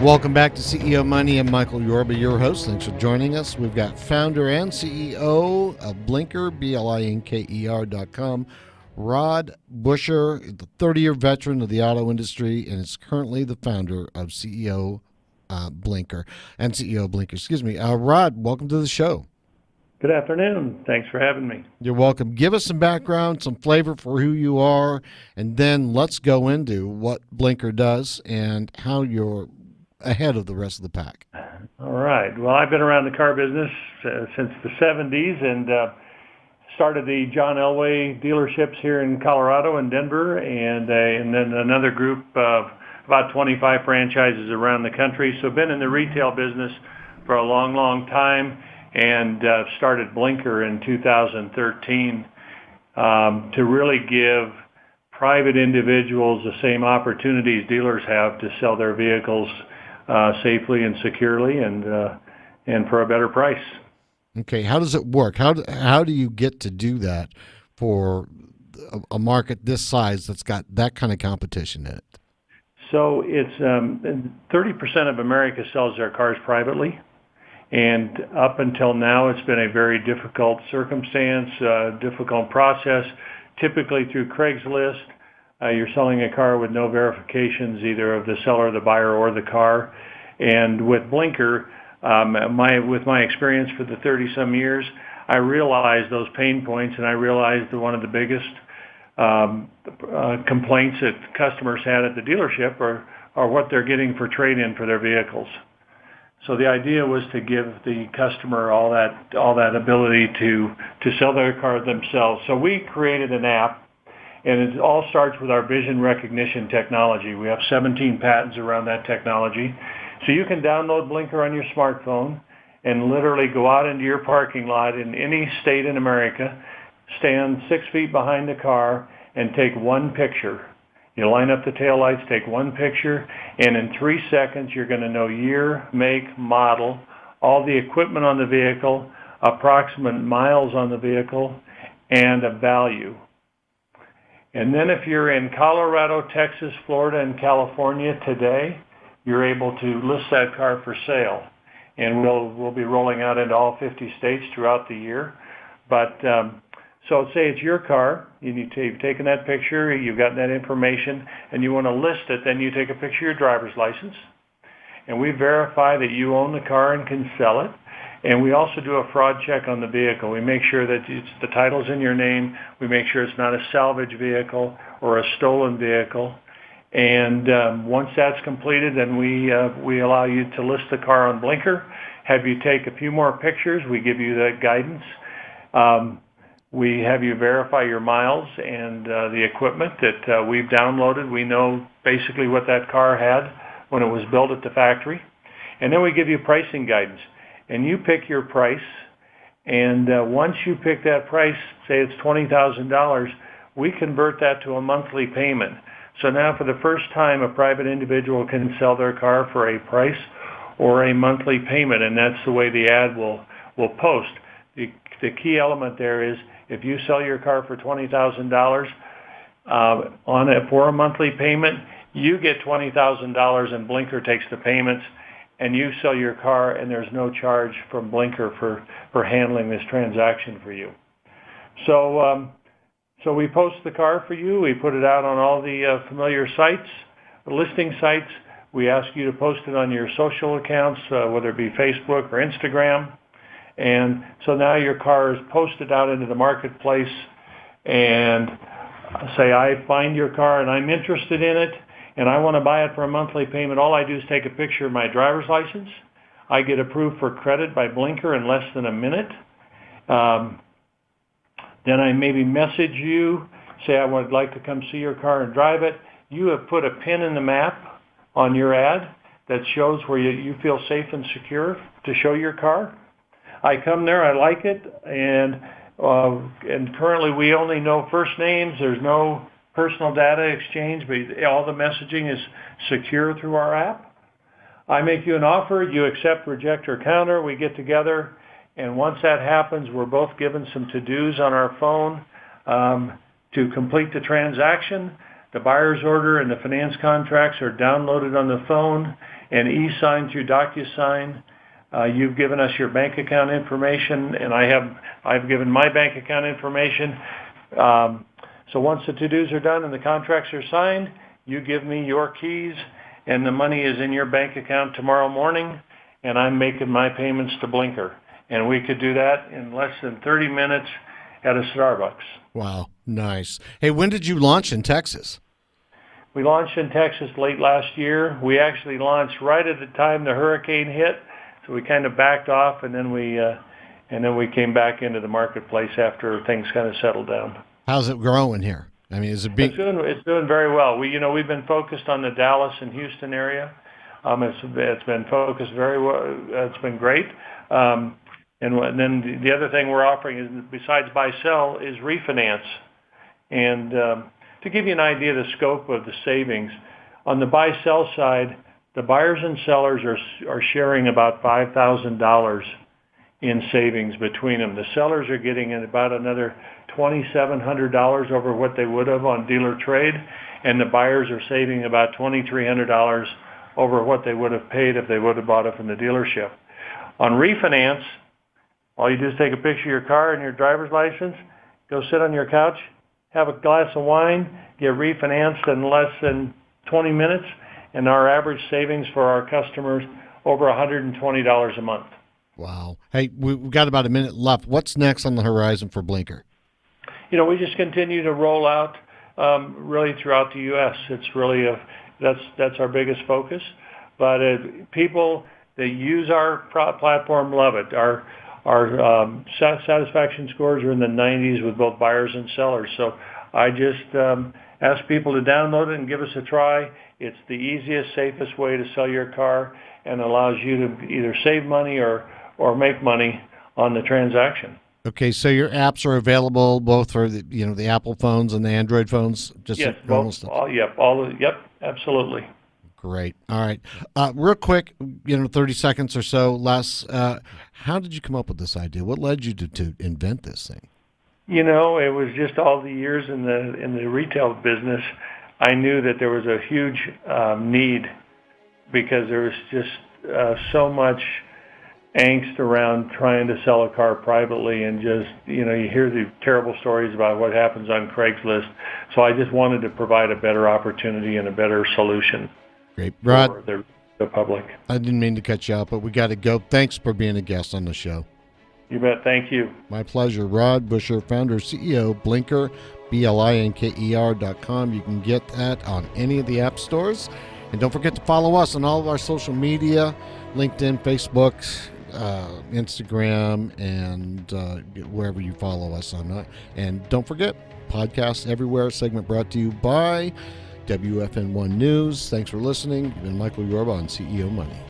Welcome back to CEO Money. I'm Michael Yorba, your host. Thanks for joining us. We've got founder and CEO of Blinker, BLINKER.com, Rod Buscher, the 30-year veteran of the auto industry, and is currently the founder of Blinker, and CEO of Blinker. Excuse me. Rod, welcome to the show. Good afternoon. Thanks for having me. You're welcome. Give us some background, some flavor for who you are, and then let's go into what Blinker does and how you're ahead of the rest of the pack. All right. Well, I've been around the car business since the 70s and started the John Elway dealerships here in Colorado and Denver, and then another group of about 25 franchises around the country. So been in the retail business for a long, long time, and started Blinker in 2013 to really give private individuals the same opportunities dealers have to sell their vehicles safely and securely and for a better price. Okay, how does it work? How do you get to do that for a market this size that's got that kind of competition in it? So it's 30% of America sells their cars privately, and up until now it's been a very difficult circumstance, difficult process, typically through Craigslist. You're selling a car with no verifications either of the seller, the buyer, or the car. And with Blinker, with my experience for the 30-some years, I realized those pain points, and I realized that one of the biggest complaints that customers had at the dealership are what they're getting for trade-in for their vehicles. So the idea was to give the customer all that ability to sell their car themselves. So we created an app. And it all starts with our vision recognition technology. We have 17 patents around that technology. So you can download Blinker on your smartphone and literally go out into your parking lot in any state in America, stand 6 feet behind the car, and take one picture. You line up the taillights, take one picture, and in 3 seconds you're going to know year, make, model, all the equipment on the vehicle, approximate miles on the vehicle, and a value. And then if you're in Colorado, Texas, Florida, and California today, you're able to list that car for sale. And we'll be rolling out into all 50 states throughout the year. But so say it's your car, you've taken that picture, you've gotten that information, and you want to list it, then you take a picture of your driver's license. And we verify that you own the car and can sell it. And we also do a fraud check on the vehicle. We make sure that the title's in your name. We make sure it's not a salvage vehicle or a stolen vehicle. And once that's completed, then we allow you to list the car on Blinker, have you take a few more pictures. We give you that guidance. We have you verify your miles and the equipment that we've downloaded. We know basically what that car had when it was built at the factory. And then we give you pricing guidance. And you pick your price, and once you pick that price, say it's $20,000, we convert that to a monthly payment. So now for the first time, a private individual can sell their car for a price or a monthly payment, and that's the way the ad will post. The key element there is if you sell your car for $20,000 for a monthly payment, you get $20,000 and Blinker takes the payments, and you sell your car, and there's no charge from Blinker for handling this transaction for you. So we post the car for you. We put it out on all the familiar sites, listing sites. We ask you to post it on your social accounts, whether it be Facebook or Instagram. And so now your car is posted out into the marketplace, and say I find your car and I'm interested in it, and I want to buy it for a monthly payment. All I do is take a picture of my driver's license. I get approved for credit by Blinker in less than a minute. Then I maybe message you, say I would like to come see your car and drive it. You have put a pin in the map on your ad that shows where you feel safe and secure to show your car. I come there, I like it, and currently we only know first names. There's no personal data exchange, but all the messaging is secure through our app. I make you an offer, you accept, reject, or counter. We get together, and once that happens, we're both given some to-dos on our phone to complete the transaction. The buyer's order and the finance contracts are downloaded on the phone, an e-sign through DocuSign. You've given us your bank account information, and I've given my bank account information. So once the to-dos are done and the contracts are signed, you give me your keys, and the money is in your bank account tomorrow morning, and I'm making my payments to Blinker. And we could do that in less than 30 minutes at a Starbucks. Wow, nice. Hey, when did you launch in Texas? We launched in Texas late last year. We actually launched right at the time the hurricane hit, so we kind of backed off, and then we came back into the marketplace after things kind of settled down. How's it growing here? I mean, is it big? It's doing very well. We've been focused on the Dallas and Houston area. It's been focused very well. It's been great. And then the other thing we're offering is, besides buy sell, is refinance. And to give you an idea of the scope of the savings, on the buy sell side, the buyers and sellers are sharing about $5,000 in savings between them. The sellers are getting about another $2,700 over what they would have on dealer trade, and the buyers are saving about $2,300 over what they would have paid if they would have bought it from the dealership. On refinance, all you do is take a picture of your car and your driver's license, go sit on your couch, have a glass of wine, get refinanced in less than 20 minutes, and our average savings for our customers over $120 a month. Wow. Hey, we've got about a minute left. What's next on the horizon for Blinker? We just continue to roll out really throughout the U.S. It's really that's our biggest focus. But people that use our platform love it. Our satisfaction scores are in the 90s with both buyers and sellers. So I just ask people to download it and give us a try. It's the easiest, safest way to sell your car, and allows you to either save money or make money on the transaction. Okay, so your apps are available both for the Apple phones and the Android phones. Just yes, normal stuff. Yep, absolutely. Great. All right, real quick, 30 seconds or so less. How did you come up with this idea? What led you to invent this thing? It was just all the years in the retail business. I knew that there was a huge need, because there was just so much angst around trying to sell a car privately, and just you hear the terrible stories about what happens on Craigslist. So I just wanted to provide a better opportunity and a better solution. Great, Rod. For the public. I didn't mean to cut you off, but we got to go. Thanks for being a guest on the show. You bet. Thank you. My pleasure. Rod Buscher, founder, CEO, Blinker, BLINKER.com. You can get that on any of the app stores. And don't forget to follow us on all of our social media, LinkedIn, Facebook, Instagram, and wherever you follow us on that. And don't forget, podcasts everywhere. Segment brought to you by WFN1 News. Thanks for listening. You've been Michael Yorba on CEO Money.